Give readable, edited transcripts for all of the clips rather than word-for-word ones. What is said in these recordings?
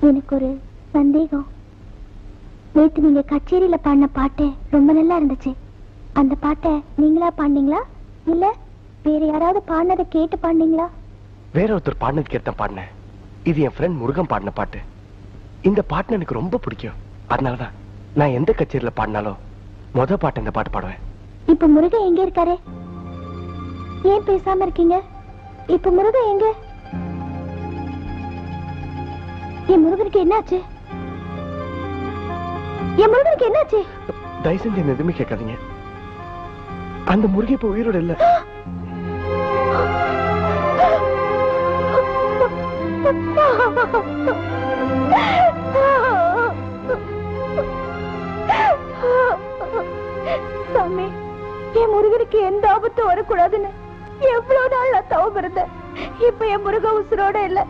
எனக்கு ஒரு சந்தேகம். நேற்று நீங்க கச்சேரியில பாடின பாட்டு ரொம்ப நல்லா இருந்துச்சு. அந்த பாட்டை நீங்களா பாடினீங்களா இல்ல வேற யாராவது பாடினதை கேட்டு பாடினீங்களா? வேற ஒருத்தர் பாடினது கேட்ட பாடினேன். இது என் ஃப்ரெண்ட் முருகன் பாடின பாட்டு. இந்த பாட்டு எனக்கு ரொம்ப பிடிக்கும். அதனாலதான் நான் எந்த கச்சேரியில பாடினாலும் முத பாட்டு இந்த பாட்டு பாடுவேன். இப்ப முருகன் எங்க இருக்காரு? ஏன் பேசாம இருக்கீங்க? இப்ப முருகன் எங்க? என் முருகனுக்கு என்னாச்சு? என் முருகனுக்கு என்னாச்சு? தயவு செஞ்சு என்ன எதுவுமே கேட்காதீங்க. அந்த முருகன் இப்ப உயிரோட இல்ல. சாமி, என் முருகனுக்கு எந்த ஆபத்தும் வரக்கூடாதுன்னு எவ்வளவு நாள் நான் தவம் இருந்தேன். இப்ப என் முருகன் உசுரோட இல்ல.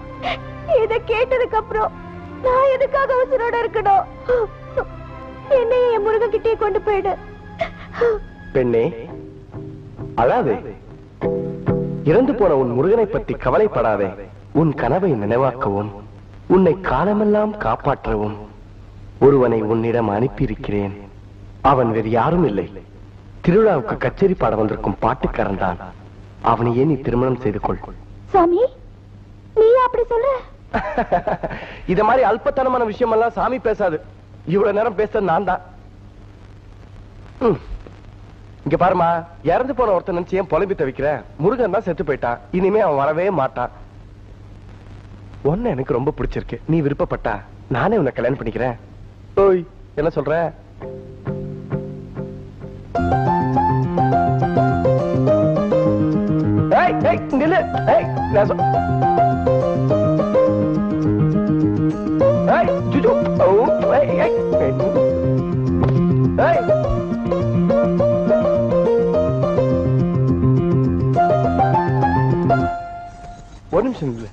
இத கேட்டதுக்கு அப்புறம் நான் எதுக்காக உசுரோட இருக்கணும்? என்னைய என் முருகன் கிட்டே கொண்டு போயிடு. பெண்ணே, அழாதே. இறந்து போன உன் முருகனை பற்றி கவலைப்படாதே. உன் கனவை நினைவாக்கவும் உன்னை காலமெல்லாம் காப்பாற்றவும் ஒருவனை உன்னிடம் அனுப்பியிருக்கிறேன். அவன் வேறு யாரும் இல்லை. திருவிழாவுக்கு கச்சேரி பாட வந்திருக்கும் பாட்டுக்காரன் தான். அவனையே நீ திருமணம் செய்து கொள். சாமி, நீ அப்படி சொல்ற? இத மாதிரி அல்பத்தனமான விஷயம் எல்லாம் சாமி பேசாது. இவ்வளவு நேரம் பேச நான் தான். இங்க பாருமா, இறந்து போன ஒருத்தன் நினைச்சு ஏன் புலம்பி தவிக்கிற? முருகன் தான் செத்து போயிட்டான். இனிமே அவன் வரவே மாட்டான். ஒன்னு எனக்கு ரொம்ப பிடிச்சிருக்கு. நீ விருப்பப்பட்டா நானே உன்னை கல்யாணம் பண்ணிக்கிறேன். ஓய், என்ன சொல்ற? நில்லு. ஒரு நிமிஷம் இல்லை.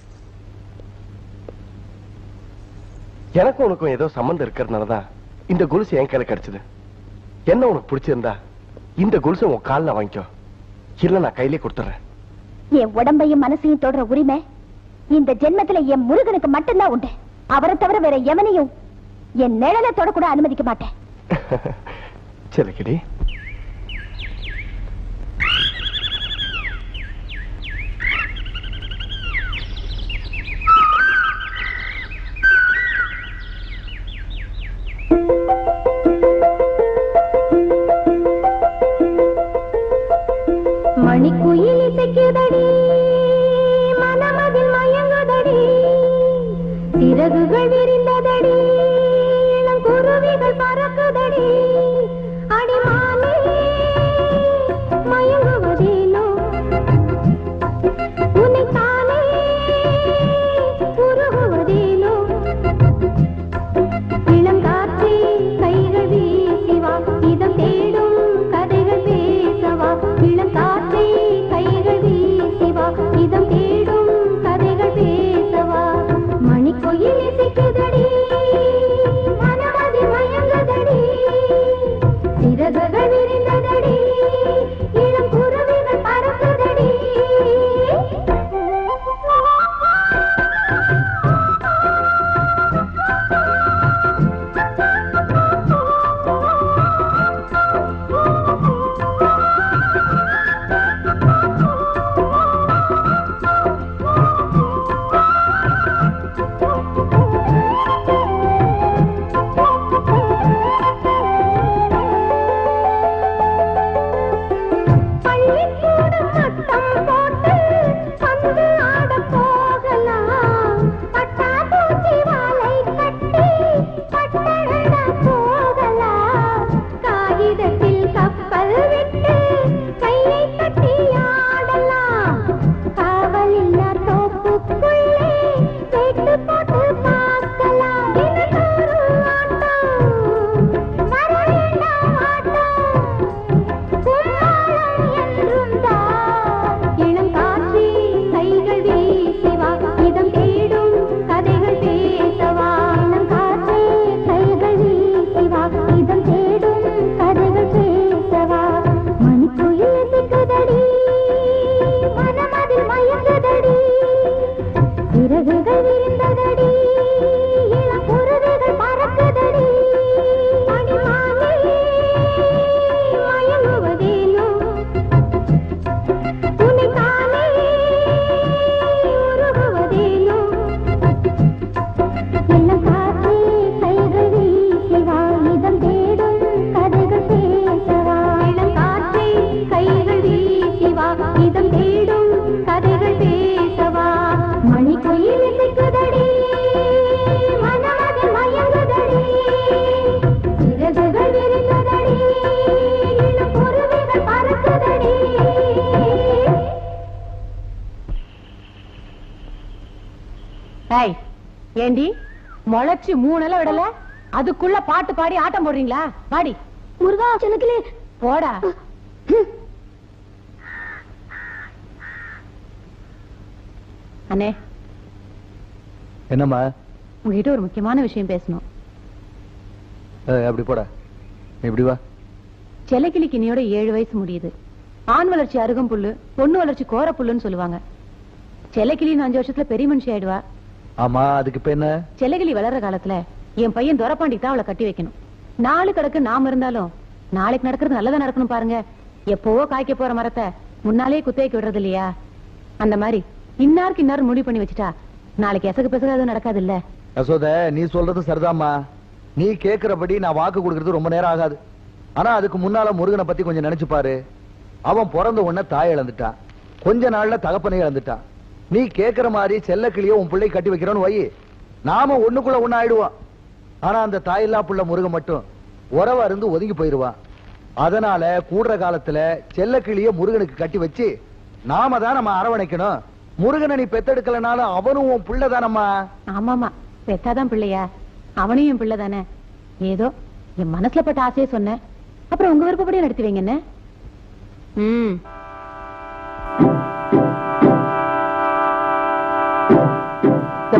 எனக்கும் உனக்கும் ஏதோ சம்பந்தம் இருக்கிறதுனாலதான் இந்த கொலுசு என் கையில கிடைச்சது. என்ன உனக்கு பிடிச்சிருந்தா இந்த கொலுசை உன் காலில் வாங்கிக்கோ, இல்ல நான் கையிலே கொடுத்துறேன். என் உடம்பையும் மனசையும் தொடர உரிமை இந்த ஜென்மத்துல என் முருகனுக்கு மட்டும்தான் உண்டு. அவரை தவிர வேற எவனையும் என் நிழலை தொடக்கூட அனுமதிக்க மாட்டேன். சரிக்கடி. மணிக்குயில் இசைக்குதடி, மனமதில் மயங்குதடி, சிறகுகள் விரிந்ததடி, இளம் குருவிகள் பறக்குதடி. அடிமானே மயங்குவதேனோ, உன்னைத்தானே உருகுவதேனோ. இளம் காற்றே கைகள் வீசிவா, இதம் தேடும் கதைகள் பேசவா. இளம் காற்றே கைகள் வீசிவா, இதம் தேடும் கதைகள் பேசவா. மணிக்குயில் இசைக்குதடி, மனமதில் மயங்குதடி, சிறகுகள் விரிந்ததடி, இளம் குருவிகள் பறக்குதடி. சிறகுகள் விரிந்ததடி, இளம் ஏண்டி முளைச்சு 3 விடல அதுக்குள்ள பாட்டு பாடி ஆட்டம் போடுறீங்களா? பாடி முருகா செல்லக்கிளி போடா. அண்ணே. என்னம்மா? உங்ககிட்ட ஒரு முக்கியமான விஷயம் பேசணும். அப்படி போடா. எப்படி வா? செல்லக்கிளிக்கு இன்னையோட 7 வயசு முடியுது. ஆண் வளர்ச்சி அருகம் புல்லு, பொண்ணு வளர்ச்சி கோர புல்லுன்னு சொல்லுவாங்க. செல்லக்கிளி 5 வருஷத்துல பெரிய மனுஷி ஆயிடுவா. ஆமா, அதுக்கு இப்ப என்ன? செல்லக்கிளி வளர்ற காலத்துல என் பையன் துரப்பாண்டிக்கு தான் அவளை கட்டி வைக்கணும். நாலு கிடக்கு நாம இருந்தாலும் நாளைக்கு நடக்கிறது நல்லதா நடக்கணும் பாருங்க. எப்பவோ காய்க்க போற மரத்தை முன்னாலே குத்தகைக்கு விடுறது இல்லையா? அந்த மாதிரி இன்னாருக்கு இன்னாரு முடிவு பண்ணி வச்சுட்டா நாளைக்கு எசகு பெசகு அது நடக்காது இல்ல? யசோத, நீ சொல்றது சரிதாம்மா. நீ கேக்குறபடி நான் வாக்கு கொடுக்கறது ரொம்ப நேரம் ஆகாது. ஆனா அதுக்கு முன்னால முருகனை பத்தி கொஞ்சம் நினைச்சு பாரு. அவன் பிறந்த உடனே தாய் இழந்துட்டான், கொஞ்ச நாள்ல தகப்பனை இழந்துட்டான். நீ கேக்குற மாதிரி செல்லக்கிளியோ உன் பிள்ளை கட்டி வைக்கிறோன்னு வை, நாம ஒண்ணுக்குள்ள ஒண்ணு ஆயிடுவான். ஆனா அந்த தாயில்லா புள்ள முருகன் மட்டும் உறவா இருந்து ஒதுங்கி போயிருவான். அதனால கூடுற காலத்துல செல்லக்கிளிய முருகனுக்கு கட்டி வச்சு நாம தான் நம்ம அரவணைக்கணும். முருகனை நீ பெத்தெடுக்கலனாலும் அவனும் உன் பிள்ளைதானம்மா. ஆமாமா, பெத்தாதான் பிள்ளையா? அவனையும் என் பிள்ளை தானே. ஏதோ என் மனசுல பட்ட ஆசையே சொன்னேன். அப்புறம் உங்க விருப்பப்படியே நடத்தி வைங்க என்ன?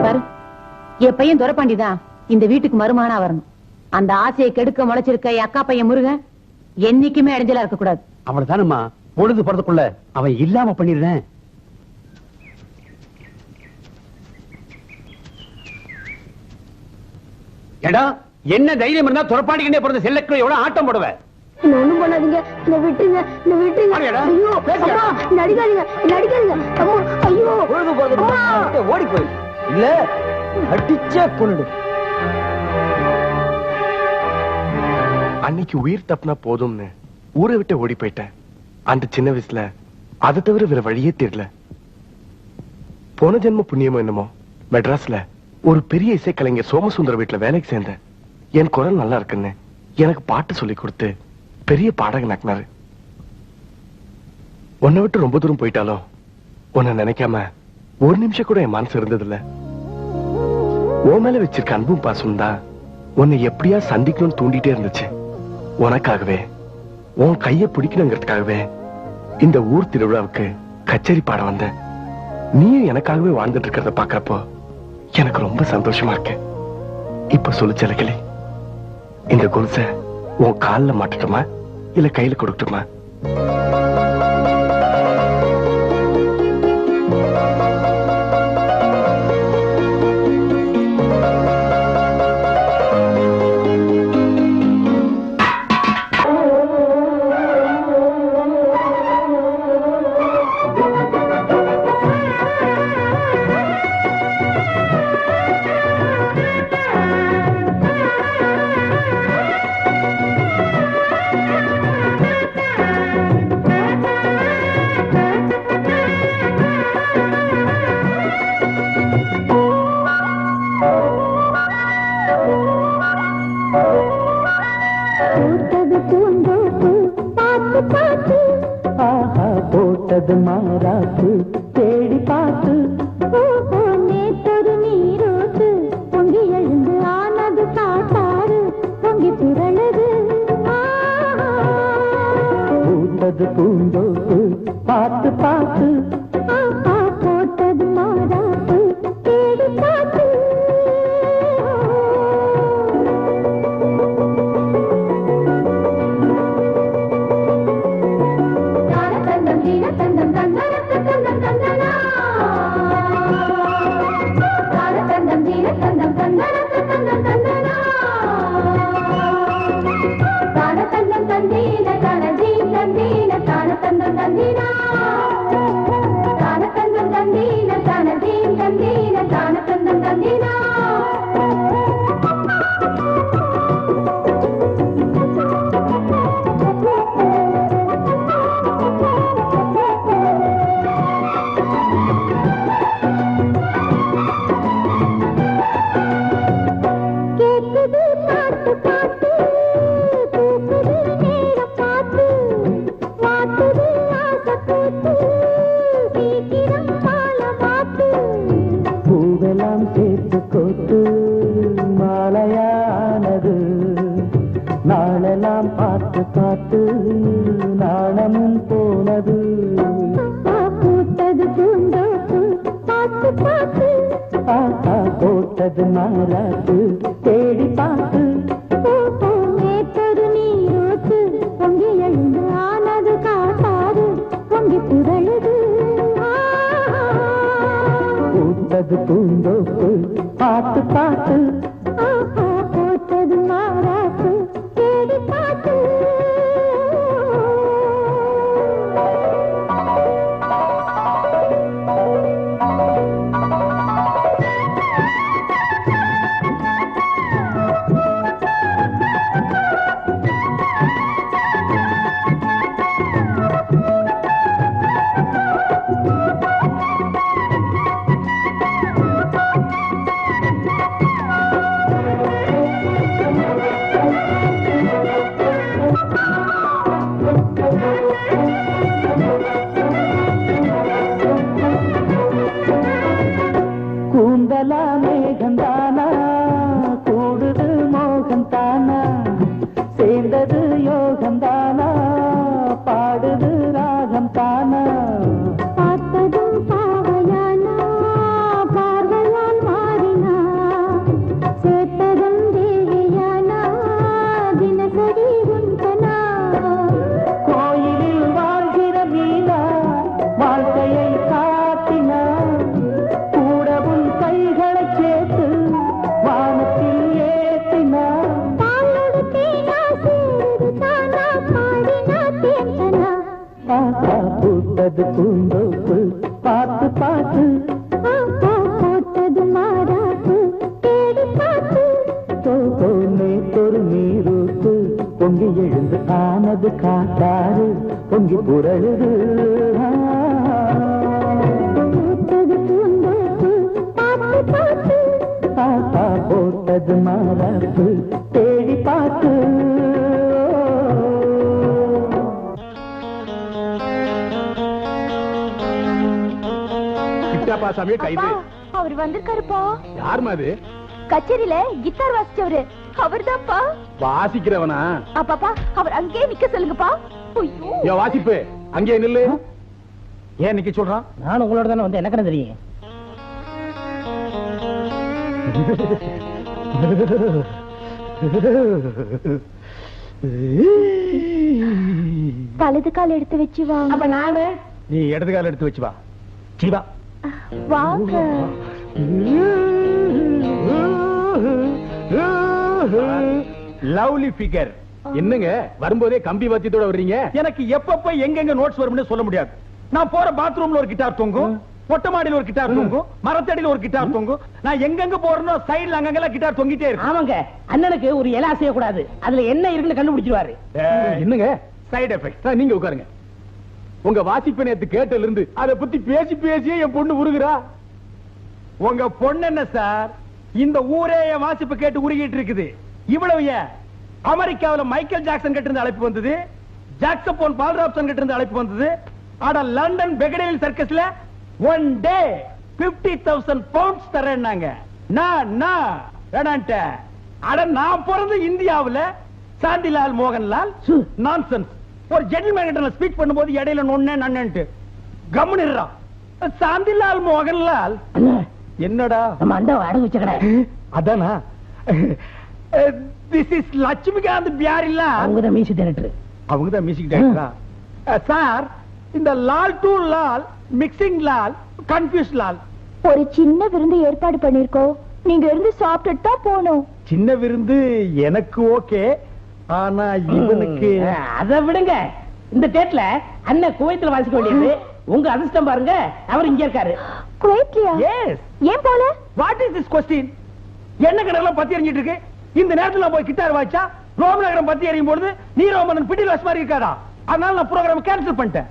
பாரு, என் பையன் துரப்பாண்டிதான் இந்த வீட்டுக்கு மருமானா வரணும். அந்த ஆசையை கெடுக்க முளைச்சிருக்க என் அக்கா பையன் முருகன் என்னைக்குமே இடைஞ்சலா இருக்க கூடாது. அவளை தானம்மா பொழுது போறதுக்குள்ள அவன் இல்லாம பண்ணிடுறேன். ஏடா, என்ன தைரியம் இருந்தா துரப்பாண்டிக்கிட்டே பிறந்த செல்லக்கிளி எவ்வளவு ஆட்டம் போடுவேன். ஒண்ணும் பண்ணாதீங்க, விட்டுங்க விட்டுங்க. ஐயோ நடிக்காதீங்க நடிக்காதீங்க. ஐயோ ஓடி போய் இல்ல அடிச்சே கொண்டு. அன்னைக்கு உயிர் தப்புனா போதும்னு ஊரை விட்டு ஓடி போயிட்டேன். அந்த சின்ன வயசுல அதை தவிர வேற வழியே தெரியல. போன ஜென்ம புண்ணியமோ என்னமோ மெட்ராஸ்ல ஒரு பெரிய இசைக்கலைஞர் சோமசுந்தர வீட்டுல வேலைக்கு சேர்ந்தேன். என் குரல் நல்லா இருக்குன்னு எனக்கு பாட்டு சொல்லி கொடுத்து பெரிய பாடகனாக்குனாரு. உன்னை விட்டு ரொம்ப தூரம் போயிட்டாலும் உன்னை நினைக்காம ஒரு நிமிஷம் கூட என் மனசு இருந்ததில்ல. உன் மேல வச்சிருக்க அன்பும் பாசம் தான் உன்னை எப்படியா சந்திக்கணும்னு தூண்டிட்டே இருந்துச்சு. உனக்காகவே உன் கைய பிடிக்கணுங்கிறதுக்காகவே இந்த ஊர் திருவிழாவுக்கு கச்சேரி பாட வந்தேன். நீயும் எனக்காகவே வாழ்ந்துட்டு இருக்கிறத பாக்குறப்போ எனக்கு ரொம்ப சந்தோஷமா இருக்கு. இப்ப சொல்லு செல்லக்கிளி, இந்த கொலுசை உன் காலில் மாட்டட்டுமா இல்ல கையில கொடுக்கட்டுமா? போட்டது மாறாத்து தேடி பார்த்து நேத்தொரு நீரோட்டு பொங்கி எழுந்து ஆனது காட்டாறு பொங்கி திரளது பூத்தது பூந்தோப்பு பார்த்து பார்த்து போட்டது மாறாத்து தேடி பார்த்து தந்தீன போனது பூத்தது பூந்தோப்பு பார்த்து பார்த்து போட்டது மாறாத்து தேடி பார்த்து மேத்தொரு நீரோத்து பொங்கி எழுந்து ஆனது காட்டாது பொங்கி புரளுது பூத்தது பூந்தோப்பு பார்த்து பார்த்து போட்டது மாறாத்து தேடி பார்த்து கூந்தலா மேகந்தானா கூடுது மோகந்தானா சேர்ந்தது யோகந்தானா பாடுது ராகம் தானா பார்த்ததும் பாவையானா பார்வையால் மாறினா சேர்த்ததும் தேவியானா தினசரி உண்டனா கோயிலில் வாழ்கிற மீனா வாழ்க்கையை காட்டினா கூடவும் கைகளை சேர்த்து வானத்தில் ஏற்றினா பாலோடு தேனா சேருது தானா பாடினா தேந்தனா பூத்தது பூந்தோப்பு பார்த்து பார்த்து போட்டது மாறாப்பு தேடி பார்த்து நேத்தொரு நீரூத்து பொங்கி எழுந்து ஆனது காட்டாறு பொங்கி புரழுது பூத்தது பூந்தோப்பு பார்த்து பார்த்து போட்டது மாறாப்பு தேடி பார்த்து சாமியே கைது. அவர் வந்திருக்காருப்பா. யார் மாதிரி? கச்சேரியில கிட்டார் வாசிச்சவரு அவர்தான்ப்பா. வாசிக்கிறவனா? அப்பாப்பா அவர் அங்கேயே நிக்க சொல்லுங்கப்பா. ஐயோ வாசிப்பு அங்கேயே நில்லு. ஏன் நிக்க சொல்றான்? நான் உங்களோட தானே வந்து எனக்கு என்ன தெரியும்? வலது கால் எடுத்து வச்சு வா. அப்ப நானு நீ இடது கால எடுத்து வச்சு வா. சிவா வாங்க. Lovely figure. என்னங்க வரும்போதே கம்பி வாத்தியத்தோட வர்றீங்க? எனக்கு எப்பப்ப எங்கெங்க நோட்ஸ் வரும்னு சொல்ல முடியாது. நான் போற பாத்ரூம்ல ஒரு கிட்டார் தொங்கும், மொட்டை மாடியில ஒரு கிட்டார் தொங்கும், மரத்தடியில ஒரு கிட்டார் தொங்கும். நான் எங்கெங்க போறேனோ சைடுல அங்கங்க கிட்டார் தொங்கிட்டே இருக்கு. ஆமாங்க, அண்ணனுக்கு ஒரு எலா செய்ய கூடாது. அதுல என்ன இருக்குன்னு கண்டுபிடிச்சிருவாரு. என்னங்க சைடு எஃபெக்ட்? நீங்க உட்காருங்க. உங்க வாசிப்பு நேத்து கேட்டல இருந்து அதை பத்தி பேசி பேசியே என் பொண்ணு உருகுறா. உங்க பொண்ணு என்ன சார், இந்த ஊரே என் வாசிப்பு கேட்டு உருகிட்டு இருக்குது. இவ்வளவு ஏன் அமெரிக்காவில் மைக்கேல் ஜாக்சன் கிட்ட இருந்து அழைப்பு வந்தது, ஜாக்சபோன் பால்ராப்சன் கிட்ட இருந்து அழைப்பு வந்தது. ஆனா லண்டன் பெகடேல் சர்க்கஸ்ல ஒன் டே 50,000 பவுண்ட்ஸ் தரேன்னாங்க. அட நான் பிறந்த இந்தியாவுல சாந்திலால் மோகன்லால் நான்சென்ஸ். ஒரு ஜென்டில்மேன் கிட்ட ஸ்பீச் பண்ணும்போது இடையில நொண்ணே நன்னன்ட்டு கம்முனிடுறா. சாந்திலால் மோகன்லால் என்னடா நம்ம அண்டாவை அடகு வச்ச கடை அதானா? This is Laxmikant Pyarelal. அவங்கதான் மியூசிக் டைரக்டர். அவங்கதான் மியூசிக் டைரக்டரா? சார் இந்த Lal to Lal, mixing Lal, confuse Lal. ஒரு சின்ன விருந்து ஏற்பாடு பண்ணிருக்கோம். நீங்க இருந்து சாப்பிட்டுட்டு தான் போகணும். சின்ன விருந்து எனக்கு ஓகே, ஆனா இவனுக்கு அதை விடுங்க. இந்த டேட்ல அண்ணன் குவைத்துல வாசிக்க வேண்டியது. உங்க அதிர்ஷ்டம் பாருங்க, அவர் இங்க இருக்காரு. குவைத்லியா? எஸ். ஏன் போல? What is this question? என்ன கடலாம் பத்தி எரிஞ்சிட்டு இருக்கு. இந்த நேரத்துல போய் கிட்டார் வாச்சா ரோமநகரம் பத்தி எரியும் பொழுது நீரோமனன் பிடில் வச மாதிரி இருக்காதா? அதனால நான் ப்ரோகிராம் கேன்சல் பண்ணிட்டேன்.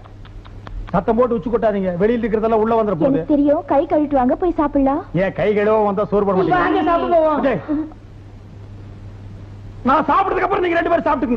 சத்தம் போட்டு உச்சு கொட்டாதீங்க, வெளியில இருக்கிறதெல்லாம் உள்ள வந்துற போகுது. எனக்கு தெரியும், கை கழுவிட்டு வாங்க, போய் சாப்பிடலாம். ஏன் கை கழுவ வந்தா சோறு போட மாட்டீங்க? வாங்க சாப்பிடுவோம். நான் சாப்பிட்டதுக்கு அப்புறம் நீங்க ரெண்டு பேரும் சாப்பிட்டுங்க.